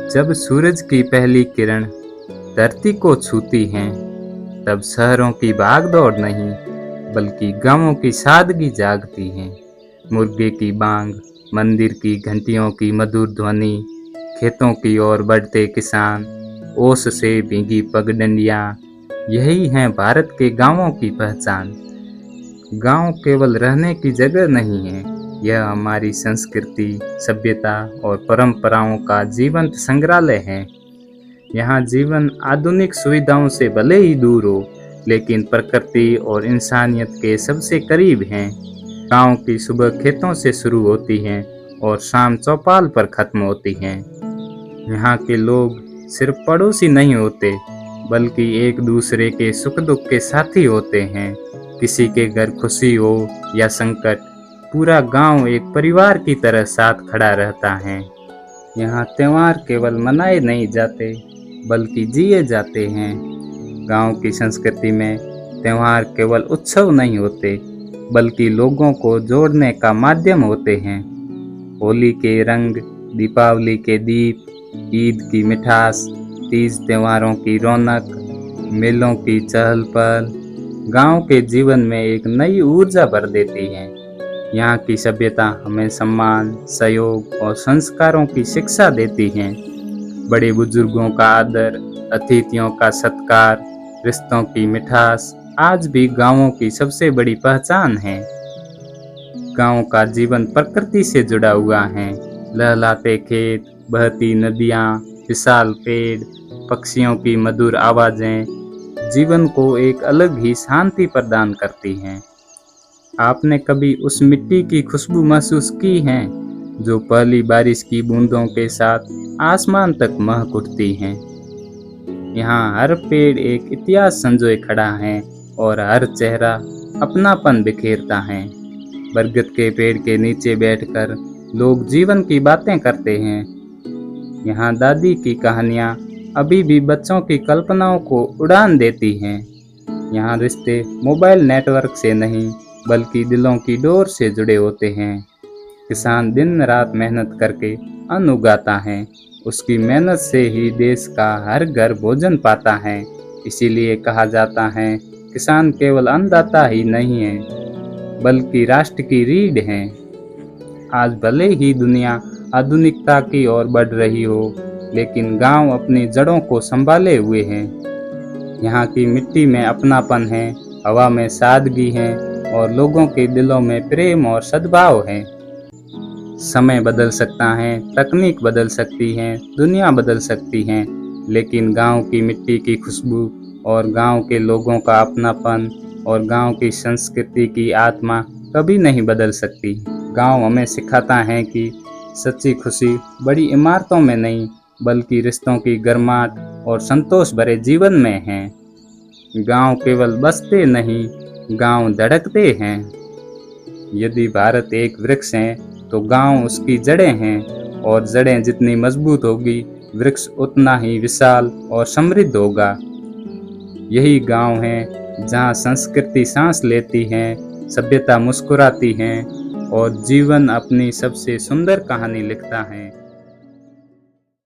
जब सूरज की पहली किरण धरती को छूती हैं, तब शहरों की भागदौड़ नहीं बल्कि गांवों की सादगी जागती है। मुर्गे की बांग, मंदिर की घंटियों की मधुर ध्वनि, खेतों की ओर बढ़ते किसान, ओस से भीगी पगडंडियां, यही हैं भारत के गांवों की पहचान। गांव केवल रहने की जगह नहीं है, यह हमारी संस्कृति, सभ्यता और परंपराओं का जीवंत संग्रहालय है। यहाँ जीवन आधुनिक सुविधाओं से भले ही दूर हो, लेकिन प्रकृति और इंसानियत के सबसे करीब हैं। गांव की सुबह खेतों से शुरू होती है और शाम चौपाल पर खत्म होती है। यहाँ के लोग सिर्फ पड़ोसी नहीं होते, बल्कि एक दूसरे के सुख दुख के साथी होते हैं। किसी के घर खुशी हो या संकट, पूरा गांव एक परिवार की तरह साथ खड़ा रहता है। यहाँ त्योहार केवल मनाए नहीं जाते बल्कि जिए जाते हैं। गांव की संस्कृति में त्योहार केवल उत्सव नहीं होते बल्कि लोगों को जोड़ने का माध्यम होते हैं। होली के रंग, दीपावली के दीप, ईद की मिठास, तीज त्योहारों की रौनक, मेलों की चहल पहल गांव के जीवन में एक नई ऊर्जा भर देती है। यहाँ की सभ्यता हमें सम्मान, सहयोग और संस्कारों की शिक्षा देती है। बड़े बुजुर्गों का आदर, अतिथियों का सत्कार, रिश्तों की मिठास आज भी गांवों की सबसे बड़ी पहचान है। गांव का जीवन प्रकृति से जुड़ा हुआ है। लहलाते खेत, बहती नदियाँ, विशाल पेड़, पक्षियों की मधुर आवाजें जीवन को एक अलग ही शांति प्रदान करती हैं। आपने कभी उस मिट्टी की खुशबू महसूस की है जो पहली बारिश की बूंदों के साथ आसमान तक महक उठती हैं? यहाँ हर पेड़ एक इतिहास संजोए खड़ा है और हर चेहरा अपनापन बिखेरता है। बरगद के पेड़ के नीचे बैठकर लोग जीवन की बातें करते हैं। यहाँ दादी की कहानियाँ अभी भी बच्चों की कल्पनाओं को उड़ान देती हैं। यहाँ रिश्ते मोबाइल नेटवर्क से नहीं बल्कि दिलों की डोर से जुड़े होते हैं। किसान दिन रात मेहनत करके अन्न उगाता है, उसकी मेहनत से ही देश का हर घर भोजन पाता है। इसीलिए कहा जाता है, किसान केवल अन्नदाता ही नहीं है बल्कि राष्ट्र की रीढ़ है। आज भले ही दुनिया आधुनिकता की ओर बढ़ रही हो, लेकिन गांव अपनी जड़ों को संभाले हुए हैं। यहाँ की मिट्टी में अपनापन है, हवा में सादगी है और लोगों के दिलों में प्रेम और सद्भाव है। समय बदल सकता है, तकनीक बदल सकती है, दुनिया बदल सकती है, लेकिन गांव की मिट्टी की खुशबू और गांव के लोगों का अपनापन और गांव की संस्कृति की आत्मा कभी नहीं बदल सकती। गांव हमें सिखाता है कि सच्ची खुशी बड़ी इमारतों में नहीं बल्कि रिश्तों की गर्माहट और संतोष भरे जीवन में है। गांव केवल बसते नहीं, गांव धड़कते हैं। यदि भारत एक वृक्ष है तो गांव उसकी जड़ें हैं, और जड़ें जितनी मजबूत होगी, वृक्ष उतना ही विशाल और समृद्ध होगा। यही गांव है जहां संस्कृति सांस लेती है, सभ्यता मुस्कुराती है और जीवन अपनी सबसे सुंदर कहानी लिखता है।